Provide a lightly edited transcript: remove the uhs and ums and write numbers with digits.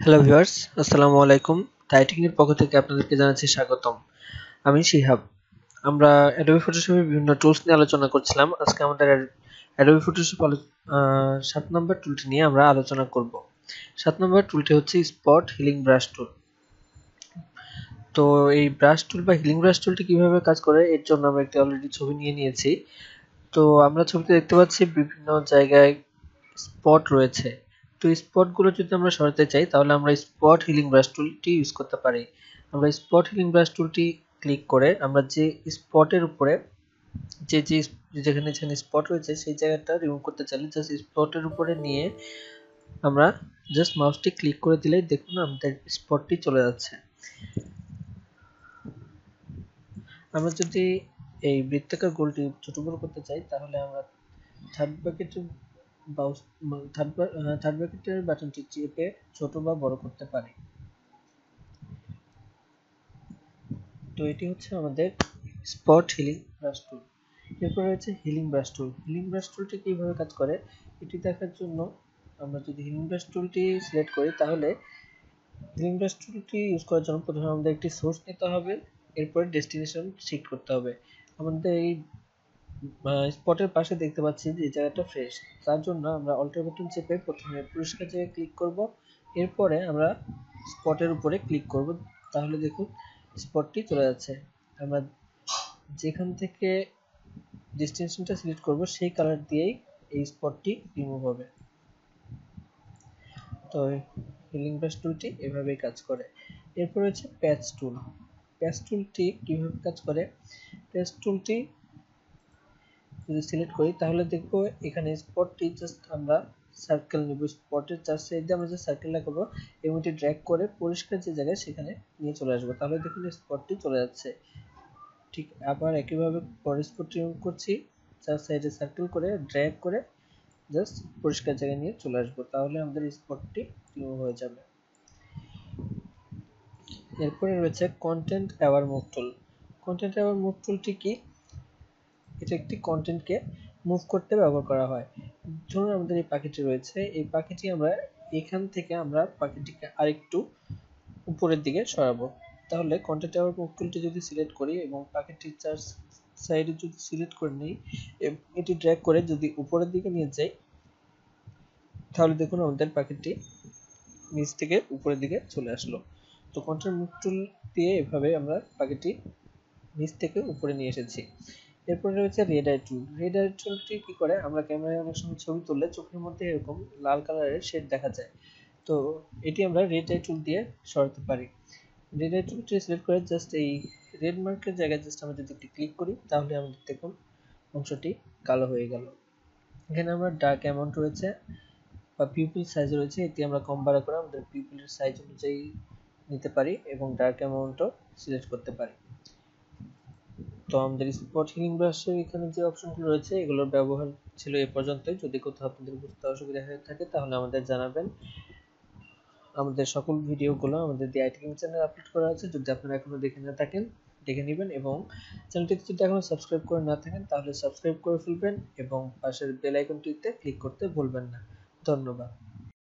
Hello viewers, আসসালামু আলাইকুম। টাইটিং এর পক্ষ থেকে আপনাদেরকে জানাচ্ছি স্বাগতম। আমি শিহাব। আমরা অ্যাডোবি ফটোশপের বিভিন্ন টুলস নিয়ে আলোচনা করছিলাম। আজকে আমাদের অ্যাডোবি ফটোশপ 7 নম্বর টুলটি নিয়ে আমরা আলোচনা করব। 7 নম্বর টুলটি হচ্ছে স্পট হিলিং ব্রাশ টুল। তো এই ব্রাশ টুল বা হিলিং ব্রাশ টুলটি কিভাবে কাজ করে এর জন্য আমরা একটি অলরেডি ছবি নিয়ে নিয়েছি। তো আমরা ছবিতে দেখতে পাচ্ছি বিভিন্ন জায়গায় স্পট রয়েছে। তো স্পট গুলো যদি আমরা সরাতে চাই তাহলে আমরা স্পট হিলিং ব্রাশ টুলটি ইউজ করতে পারি। আমরা স্পট হিলিং ব্রাশ টুলটি ক্লিক করে আমরা যে স্পটের উপরে যেখানে যেখানে স্পট রয়েছে সেই জায়গাটা রিমুভ করতে চাইলে জাস্ট স্পটের উপরে নিয়ে আমরা জাস্ট মাউসটি ক্লিক করে দিলেই দেখুন আমাদের স্পটটি চলে যাচ্ছে। আমরা যদি এই বৃত্তাকার গোলটি ছোট বড় করতে চাই তাহলে আমরা থার্ড ব্র্যাকেটের থার্ড ব্র্যাকেটের বাটনটি চেপে ছোট বা বড় করতে পারি। তো এটি হচ্ছে আমাদের স্পট হিলিং ব্রাশ টুল। এরপর রয়েছে হিলিং ব্রাশ টুল। হিলিং ব্রাশ টুলটি কিভাবে কাজ করে এটি দেখার জন্য আমরা যদি হিলিং ব্রাশ টুলটি সিলেক্ট করি তাহলে হিলিং ব্রাশ টুলটি ইউজ করার জন্য প্রথমে আমাদের একটি সোর্স নিতে হবে, এরপর ডেস্টিনেশন শিফট করতে হবে। আমাদের এই স্পটের পাশে দেখতে পাচ্ছি যে জায়গাটা ফ্রেশ, তার জন্য আমরা অল্টার বাটন চেপে প্রথমে পরিষ্কার জায়গায় ক্লিক করব, এরপরে আমরা স্পটের উপরে ক্লিক করব, তাহলে দেখুন স্পটটি চলে যাচ্ছে। আমরা যেখান থেকে ডেস্টিনেশনটা সিলেক্ট করব সেই কালার দিয়েই এই স্পটটি রিমুভ হবে। তো হিলিং ব্রাশ টুলটি এভাবেই কাজ করে। এরপর হচ্ছে প্যাচ টুল। প্যাচ টুলটি কিভাবে কাজ করে, প্যাচ টুলটি যদি সিলেক্ট করি তাহলে দেখবো এখানে স্পটটি জাস্ট আমরা সার্কেল নেব, স্পটের চার সাইডে আমরা যে সার্কেলটা করবো এবং এটি ড্র্যাগ করে পরিষ্কার যে জায়গায় সেখানে নিয়ে চলে আসবো, তাহলে দেখুন স্পটটি চলে যাচ্ছে। ঠিক আবার একইভাবে পরের স্পটটি করছি, চার সাইডে সার্কেল করে ড্র্যাগ করে জাস্ট পরিষ্কার জায়গায় নিয়ে চলে আসবো, তাহলে আমাদের স্পটটি রিমুভ হয়ে যাবে। এরপরে রয়েছে content aware move tool. Content aware move টুলটি কি, এটা একটি কন্টেন্টকে মুভ করতে ব্যবহার করা হয়। ধরুন আমাদের এই পাখিটি রয়েছে, এই পাখিটি আমরা এখান থেকে আমরা পাখিটিকে আরেকটু উপরের দিকে সরাবো, তাহলে কন্টেন্ট অ্যাওয়ার মুভ টুলটি যদি সিলেক্ট করি এবং পাখিটির চার সাইডে যদি সিলেক্ট করে নিই, এটি ড্র্যাগ করে যদি উপরের দিকে নিয়ে যাই তাহলে দেখুন আমাদের পাখিটি নিচ থেকে উপরের দিকে চলে আসলো। তো কন্টেন্ট মুভ টুল দিয়ে এভাবে আমরা পাখিটি নিচ থেকে উপরে নিয়ে এসেছি। এরপরে রয়েছে রেড আই টুল। রেড আই টুলটি কি করে, আমরা ক্যামেরায় অনেক সময় ছবি তুললে চোখের মধ্যে এরকম লাল কালারের শেড দেখা যায়, তো এটি আমরা রেড আই টুল দিয়ে সরাতে পারি। রেড আই টুলটি সিলেক্ট করে জাস্ট এই রেড মার্কের জায়গায় জাস্ট আমরা যদি একটি ক্লিক করি তাহলে আমাদের দেখুন অংশটি কালো হয়ে গেল। এখানে আমরা ডার্ক অ্যামাউন্ট রয়েছে বা পিউপিল সাইজ রয়েছে, এটি আমরা কম বাড়া করে আমাদের পিউপিলের সাইজ অনুযায়ী নিতে পারি এবং ডার্ক অ্যামাউন্টও সিলেক্ট করতে পারি। তো আমাদের স্পট হিলিং ব্রাশের এখানে যে অপশনগুলো রয়েছে এগুলোর ব্যবহার ছিল এ পর্যন্তই। যদি কোথাও আপনাদের বুঝতে অসুবিধা হয়ে থাকে তাহলে আমাদের জানাবেন। আমাদের সকল ভিডিওগুলো আমাদের দি আইটি চ্যানেলে আপলোড করা আছে, যদি আপনারা এখনো দেখে না থাকেন দেখে নেবেন, এবং চ্যানেলটিতে যদি এখনো সাবস্ক্রাইব করে না থাকেন তাহলে সাবস্ক্রাইব করে ফেলবেন এবং পাশের বেল আইকনটিতে ক্লিক করতে ভুলবেন না। ধন্যবাদ।